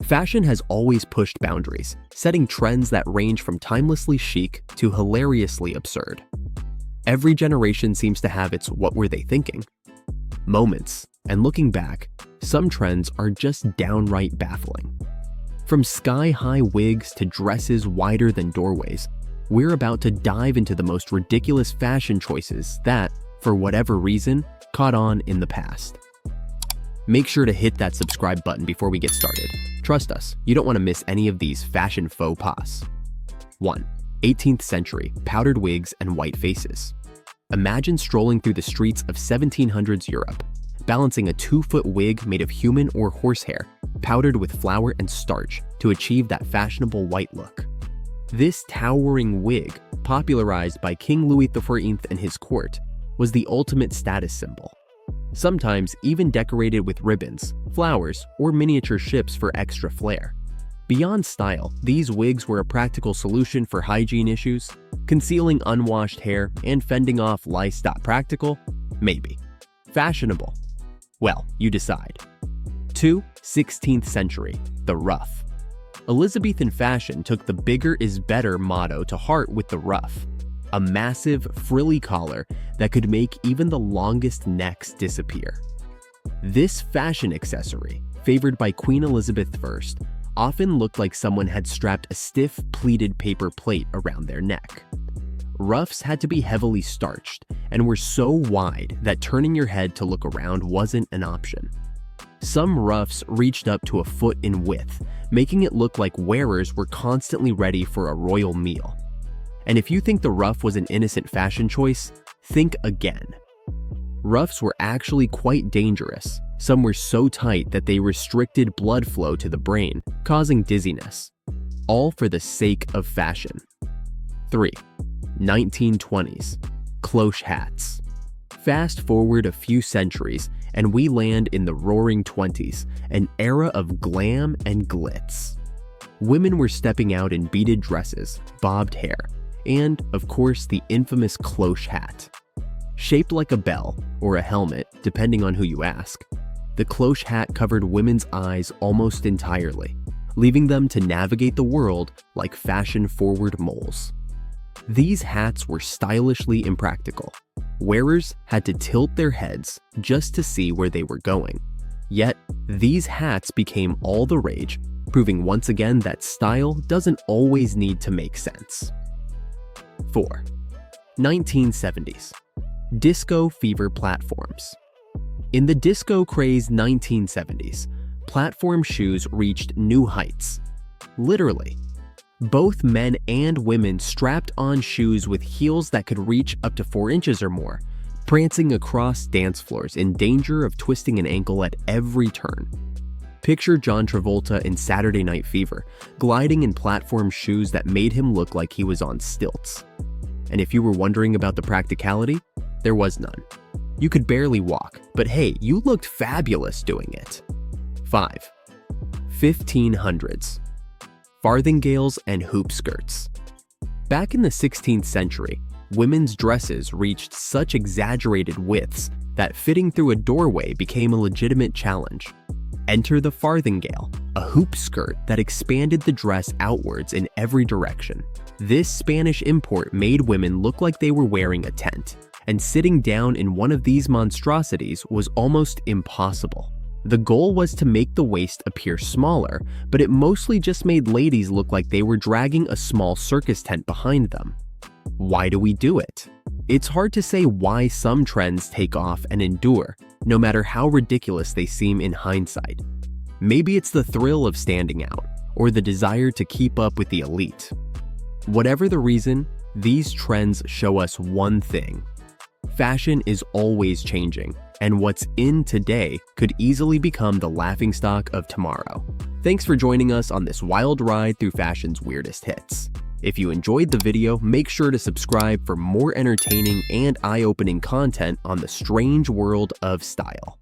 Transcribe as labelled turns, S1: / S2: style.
S1: Fashion has always pushed boundaries, setting trends that range from timelessly chic to hilariously absurd. Every generation seems to have its "what were they thinking?" moments, and looking back, some trends are just downright baffling. From sky-high wigs to dresses wider than doorways, we're about to dive into the most ridiculous fashion choices that, for whatever reason, caught on in the past. Make sure to hit that subscribe button before we get started. Trust us, you don't want to miss any of these fashion faux pas. 1. 18th century powdered wigs and white faces. Imagine strolling through the streets of 1700s Europe, balancing a 2-foot wig made of human or horsehair, powdered with flour and starch to achieve that fashionable white look. This towering wig, popularized by King Louis XIV and his court, was the ultimate status symbol. Sometimes even decorated with ribbons, flowers, or miniature ships for extra flair. Beyond style, these wigs were a practical solution for hygiene issues, concealing unwashed hair and fending off lice. Practical? Maybe. Fashionable? Well, you decide. 2. 16th century, the ruff. Elizabethan fashion took the "bigger is better" motto to heart with the ruff, a massive, frilly collar that could make even the longest necks disappear. This fashion accessory, favored by Queen Elizabeth I, often looked like someone had strapped a stiff, pleated paper plate around their neck. Ruffs had to be heavily starched and were so wide that turning your head to look around wasn't an option. Some ruffs reached up to a foot in width, making it look like wearers were constantly ready for a royal meal. And if you think the ruff was an innocent fashion choice, think again. Ruffs were actually quite dangerous. Some were so tight that they restricted blood flow to the brain, causing dizziness. All for the sake of fashion. 3. 1920s. Cloche hats. Fast forward a few centuries, and we land in the Roaring '20s, an era of glam and glitz. Women were stepping out in beaded dresses, bobbed hair, and, of course, the infamous cloche hat. Shaped like a bell, or a helmet, depending on who you ask, the cloche hat covered women's eyes almost entirely, leaving them to navigate the world like fashion-forward moles. These hats were stylishly impractical. Wearers had to tilt their heads just to see where they were going. Yet, these hats became all the rage, proving once again that style doesn't always need to make sense. 4. 1970s. Disco fever platforms. In the disco-crazed 1970s, platform shoes reached new heights. Literally. Both men and women strapped on shoes with heels that could reach up to 4 inches or more, prancing across dance floors in danger of twisting an ankle at every turn. Picture John Travolta in Saturday Night Fever, gliding in platform shoes that made him look like he was on stilts. And if you were wondering about the practicality, there was none. You could barely walk, but hey, you looked fabulous doing it. 5. 1500s. Farthingales and hoop skirts. Back in the 16th century, women's dresses reached such exaggerated widths that fitting through a doorway became a legitimate challenge. Enter the farthingale, a hoop skirt that expanded the dress outwards in every direction. This Spanish import made women look like they were wearing a tent, and sitting down in one of these monstrosities was almost impossible. The goal was to make the waist appear smaller, but it mostly just made ladies look like they were dragging a small circus tent behind them. Why do we do it? It's hard to say why some trends take off and endure, no matter how ridiculous they seem in hindsight. Maybe it's the thrill of standing out, or the desire to keep up with the elite. Whatever the reason, these trends show us one thing. Fashion is always changing, and what's in today could easily become the laughingstock of tomorrow. Thanks for joining us on this wild ride through fashion's weirdest hits. If you enjoyed the video, make sure to subscribe for more entertaining and eye-opening content on the strange world of style.